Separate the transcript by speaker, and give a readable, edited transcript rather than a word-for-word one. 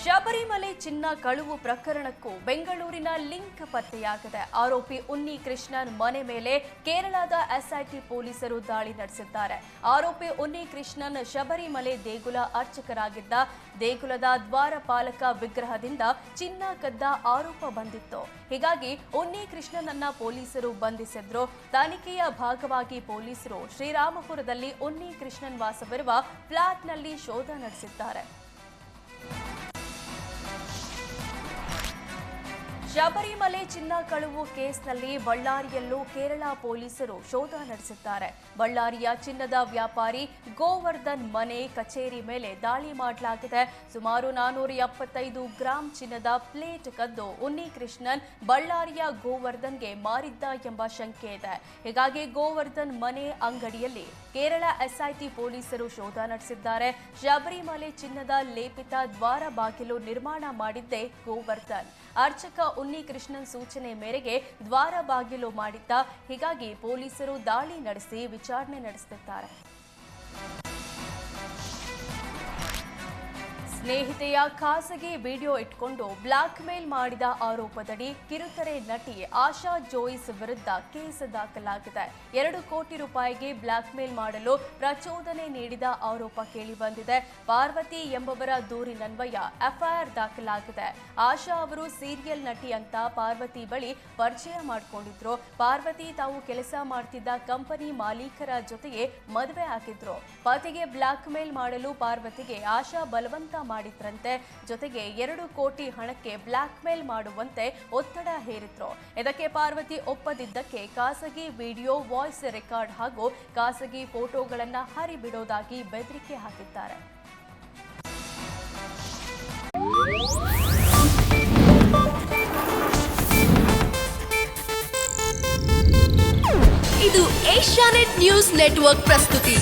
Speaker 1: ಶಬರಿಮಲೆ ಚಿನ್ನ ಕಳುವು ಪ್ರಕರಣಕ್ಕೂ ಬೆಂಗಳೂರಿನ ಲಿಂಕ್ ಪತ್ತೆಯಾಗಿದೆ. ಆರೋಪಿ ಉನ್ನಿ ಕೃಷ್ಣನ್ ಮನೆ ಮೇಲೆ ಕೇರಳದ ಎಸ್ಐಟಿ ಪೊಲೀಸರು ದಾಳಿ ನಡೆಸಿದ್ದಾರೆ. ಆರೋಪಿ ಉನ್ನಿ ಕೃಷ್ಣನ್ ಶಬರಿಮಲೆ ದೇಗುಲ ಅರ್ಚಕರಾಗಿದ್ದ. ದೇಗುಲದ ದ್ವಾರಪಾಲಕ ವಿಗ್ರಹದಿಂದ ಚಿನ್ನ ಕದ್ದ ಆರೋಪ ಬಂದಿತ್ತು. ಹೀಗಾಗಿ ಉನ್ನಿ ಕೃಷ್ಣನನ್ನ ಪೊಲೀಸರು ಬಂಧಿಸಿದ್ರು. ತನಿಖೆಯ ಭಾಗವಾಗಿ ಪೊಲೀಸರು ಶ್ರೀರಾಮಪುರದಲ್ಲಿ ಉನ್ನಿ ಕೃಷ್ಣನ್ ವಾಸವಿರುವ ಫ್ಲಾಟ್ನಲ್ಲಿ ಶೋಧ ನಡೆಸಿದ್ದಾರೆ. ಶಬರಿಮಲೆ ಚಿನ್ನ ಕಳುವು ಕೇಸ್ನಲ್ಲಿ ಬಳ್ಳಾರಿಯಲ್ಲೂ ಕೇರಳ ಪೊಲೀಸರು ಶೋಧ ನಡೆಸಿದ್ದಾರೆ. ಬಳ್ಳಾರಿಯ ಚಿನ್ನದ ವ್ಯಾಪಾರಿ ಗೋವರ್ಧನ್ ಮನೆ ಕಚೇರಿ ಮೇಲೆ ದಾಳಿ ಮಾಡಲಾಗಿದೆ. ಸುಮಾರು 475 ಗ್ರಾಂ ಚಿನ್ನದ ಪ್ಲೇಟ್ ಕದ್ದು ಉನ್ನಿ ಕೃಷ್ಣನ್ ಬಳ್ಳಾರಿಯ ಗೋವರ್ಧನ್ಗೆ ಮಾರಿದ್ದ ಎಂಬ ಶಂಕೆ ಇದೆ. ಹೀಗಾಗಿ ಗೋವರ್ಧನ್ ಮನೆ ಅಂಗಡಿಯಲ್ಲಿ ಕೇರಳ ಎಸ್ಐಟಿ ಪೊಲೀಸರು ಶೋಧ ನಡೆಸಿದ್ದಾರೆ. ಶಬರಿಮಲೆ ಚಿನ್ನದ ಲೇಪಿತ ದ್ವಾರ ಬಾಗಿಲು ನಿರ್ಮಾಣ ಮಾಡಿದ್ದೇ ಗೋವರ್ಧನ್. ಅರ್ಚಕ ಉನ್ನಿ ಕೃಷ್ಣನ್ ಸೂಚನೆ ಮೇರೆಗೆ ದ್ವಾರ ಬಾಗಿಲು ಮಾಡಿದ್ದ. ಹೀಗಾಗಿ ಪೊಲೀಸರು ದಾಳಿ ನಡೆಸಿ ವಿಚಾರಣೆ ನಡೆಸುತ್ತಿದ್ದಾರೆ. ಸ್ನೇಹಿತೆಯ ಖಾಸಗಿ ವಿಡಿಯೋ ಇಟ್ಕೊಂಡು ಬ್ಲಾಕ್ ಮೇಲ್ ಮಾಡಿದ ಆರೋಪದಡಿ ಕಿರುತೆರೆ ನಟಿ ಆಶಾ ಜೋಯಿಸ್ ವಿರುದ್ಧ ಕೇಸ್ ದಾಖಲಾಗಿದೆ. 2 ಕೋಟಿ ರೂಪಾಯಿಗೆ ಬ್ಲಾಕ್ ಮೇಲ್ ಮಾಡಲು ಪ್ರಚೋದನೆ ನೀಡಿದ ಆರೋಪ ಕೇಳಿಬಂದಿದೆ. ಪಾರ್ವತಿ ಎಂಬವರ ದೂರಿನನ್ವಯ ಎಫ್ಐಆರ್ ದಾಖಲಾಗಿದೆ. ಆಶಾ ಅವರು ಸೀರಿಯಲ್ ನಟಿ ಅಂತ ಪಾರ್ವತಿ ಬಳಿ ಪರಿಚಯ ಮಾಡಿಕೊಂಡಿದ್ರು. ಪಾರ್ವತಿ ತಾವು ಕೆಲಸ ಮಾಡ್ತಿದ್ದ ಕಂಪನಿ ಮಾಲೀಕರ ಜೊತೆಗೆ ಮದುವೆ ಆಗಿದ್ರು. ಪತಿಗೆ ಬ್ಲಾಕ್ ಮೇಲ್ ಮಾಡಲು ಪಾರ್ವತಿಗೆ ಆಶಾ ಬಲವಂತ ಮಾಡಿದ್ರಂತೆ. ಜೊತೆಗೆ 2 ಕೋಟಿ ಹಣಕ್ಕೆ ಬ್ಲಾಕ್ ಮೇಲ್ ಮಾಡುವಂತೆ ಒತ್ತಡ ಹೇರಿದ್ರು. ಇದಕ್ಕೆ ಪಾರ್ವತಿ ಒಪ್ಪದಿದ್ದಕ್ಕೆ ಖಾಸಗಿ ವಿಡಿಯೋ, ವಾಯ್ಸ್ ರೆಕಾರ್ಡ್ ಹಾಗೂ ಖಾಸಗಿ ಫೋಟೋಗಳನ್ನು ಹರಿಬಿಡೋದಾಗಿ ಬೆದರಿಕೆ ಹಾಕಿದ್ದಾರೆ.
Speaker 2: ಇದು ಏಷ್ಯಾನೆಟ್ ನ್ಯೂಸ್ ನೆಟ್ವರ್ಕ್ ಪ್ರಸ್ತುತಿ.